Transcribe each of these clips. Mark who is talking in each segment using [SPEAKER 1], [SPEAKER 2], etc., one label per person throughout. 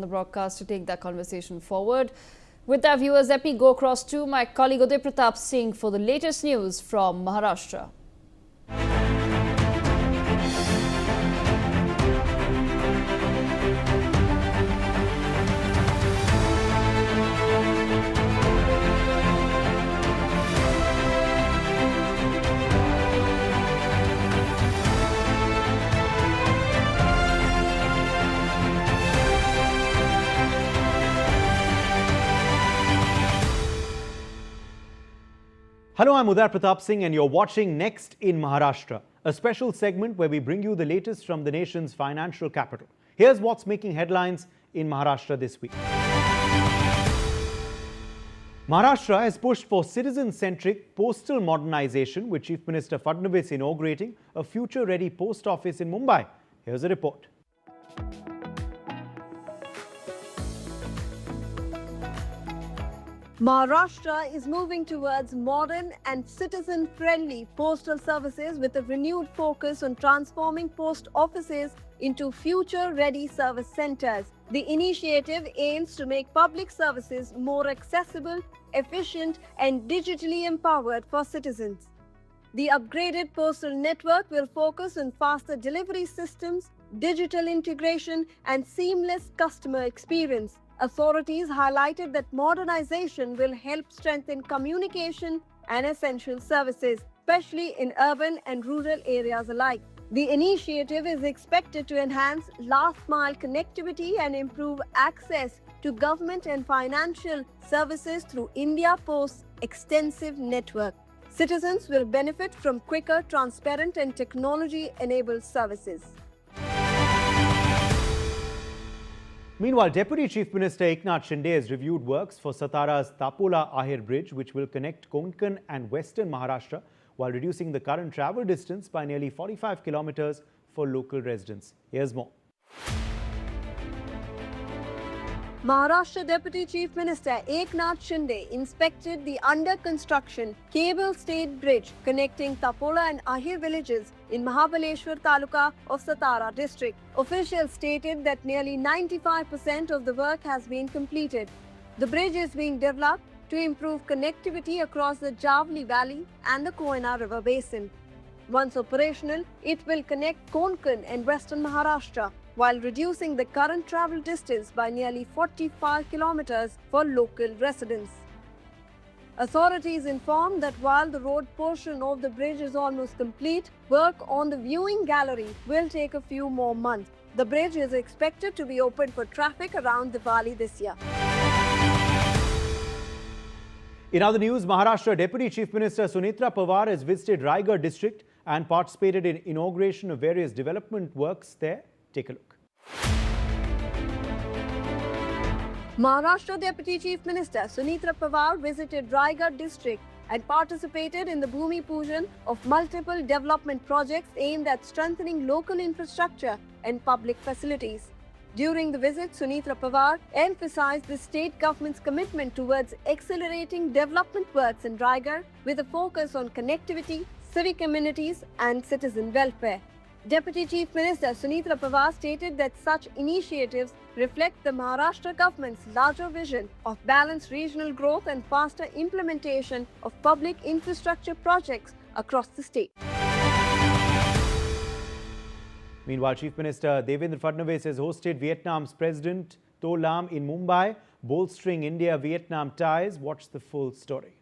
[SPEAKER 1] the broadcast to take that conversation forward. With that, viewers, let me go across to my colleague Uday Pratap Singh for the latest news from Maharashtra.
[SPEAKER 2] Hello, I'm Uday Pratap Singh and you're watching Next in Maharashtra, a special segment where we bring you the latest from the nation's financial capital. Here's what's making headlines in Maharashtra this week. Maharashtra has pushed for citizen-centric postal modernization, with Chief Minister Fadnavis inaugurating a future-ready post office in Mumbai. Here's a report.
[SPEAKER 3] Maharashtra is moving towards modern and citizen-friendly postal services with a renewed focus on transforming post offices into future-ready service centers. The initiative aims to make public services more accessible, efficient, and digitally empowered for citizens. The upgraded postal network will focus on faster delivery systems, digital integration, and seamless customer experience. Authorities highlighted that modernization will help strengthen communication and essential services, especially in urban and rural areas alike. The initiative is expected to enhance last-mile connectivity and improve access to government and financial services through India Post's extensive network. Citizens will benefit from quicker, transparent, and technology-enabled services.
[SPEAKER 2] Meanwhile, Deputy Chief Minister Eknath Shinde has reviewed works for Satara's Tapola-Ahir Bridge, which will connect Konkan and Western Maharashtra while reducing the current travel distance by nearly 45 kilometers for local residents. Here's more.
[SPEAKER 3] Maharashtra Deputy Chief Minister Eknath Shinde inspected the under-construction cable-stayed bridge connecting Tapola and Ahir villages in Mahabaleshwar Taluka of Satara district. Officials stated that nearly 95% of the work has been completed. The bridge is being developed to improve connectivity across the Javli Valley and the Koyna River Basin. Once operational, it will connect Konkan and Western Maharashtra, while reducing the current travel distance by nearly 45 kilometers for local residents. Authorities informed that while the road portion of the bridge is almost complete, work on the viewing gallery will take a few more months. The bridge is expected to be open for traffic around Diwali this year.
[SPEAKER 2] In other news, Maharashtra Deputy Chief Minister Sunitra Pawar has visited Raigad district and participated in inauguration of various development works there. Take a look.
[SPEAKER 3] Maharashtra Deputy Chief Minister Sunitra Pawar visited Raigad district and participated in the Bhumi Pujan of multiple development projects aimed at strengthening local infrastructure and public facilities. During the visit, Sunitra Pawar emphasized the state government's commitment towards accelerating development works in Raigad with a focus on connectivity, civic amenities, and citizen welfare. Deputy Chief Minister Sunitra Pawar stated that such initiatives reflect the Maharashtra government's larger vision of balanced regional growth and faster implementation of public infrastructure projects across the state.
[SPEAKER 2] Meanwhile, Chief Minister Devendra Fadnavis has hosted Vietnam's President To Lam in Mumbai, bolstering India-Vietnam ties. Watch the full story.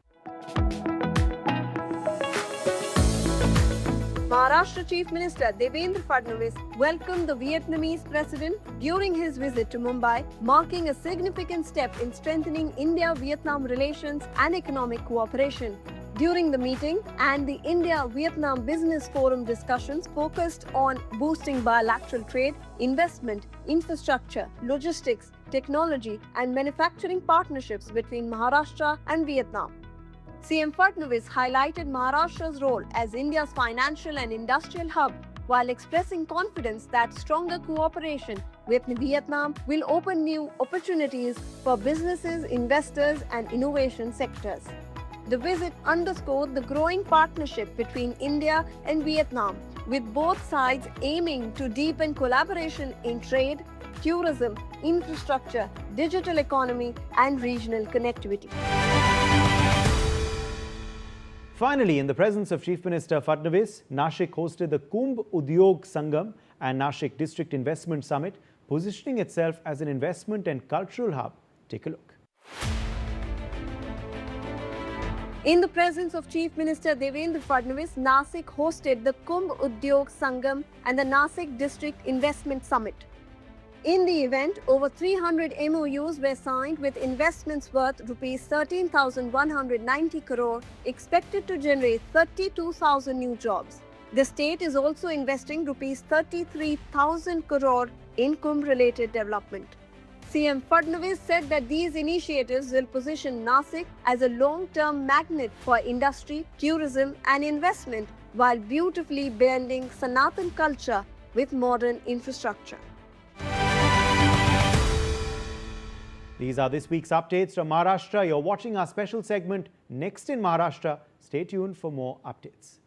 [SPEAKER 3] Maharashtra Chief Minister Devendra Fadnavis welcomed the Vietnamese president during his visit to Mumbai, marking a significant step in strengthening India-Vietnam relations and economic cooperation. During the meeting and the India-Vietnam Business Forum discussions focused on boosting bilateral trade, investment, infrastructure, logistics, technology, and manufacturing partnerships between Maharashtra and Vietnam. CM Fadnavis highlighted Maharashtra's role as India's financial and industrial hub while expressing confidence that stronger cooperation with Vietnam will open new opportunities for businesses, investors, and innovation sectors. The visit underscored the growing partnership between India and Vietnam, with both sides aiming to deepen collaboration in trade, tourism, infrastructure, digital economy, and regional connectivity.
[SPEAKER 2] Finally, in the presence of Chief Minister Fadnavis, Nashik hosted the Kumbh Udyog Sangam and Nashik District Investment Summit, positioning itself as an investment and cultural hub. Take a look.
[SPEAKER 3] In the presence of Chief Minister Devendra Fadnavis, Nashik hosted the Kumbh Udyog Sangam and the Nashik District Investment Summit. In the event, over 300 MOUs were signed with investments worth Rs 13,190 crore, expected to generate 32,000 new jobs. The state is also investing Rs 33,000 crore in Kumbh-related development. CM Fadnavis said that these initiatives will position Nashik as a long-term magnet for industry, tourism and investment while beautifully blending Sanatan culture with modern infrastructure.
[SPEAKER 2] These are this week's updates from Maharashtra. You're watching our special segment Next in Maharashtra. Stay tuned for more updates.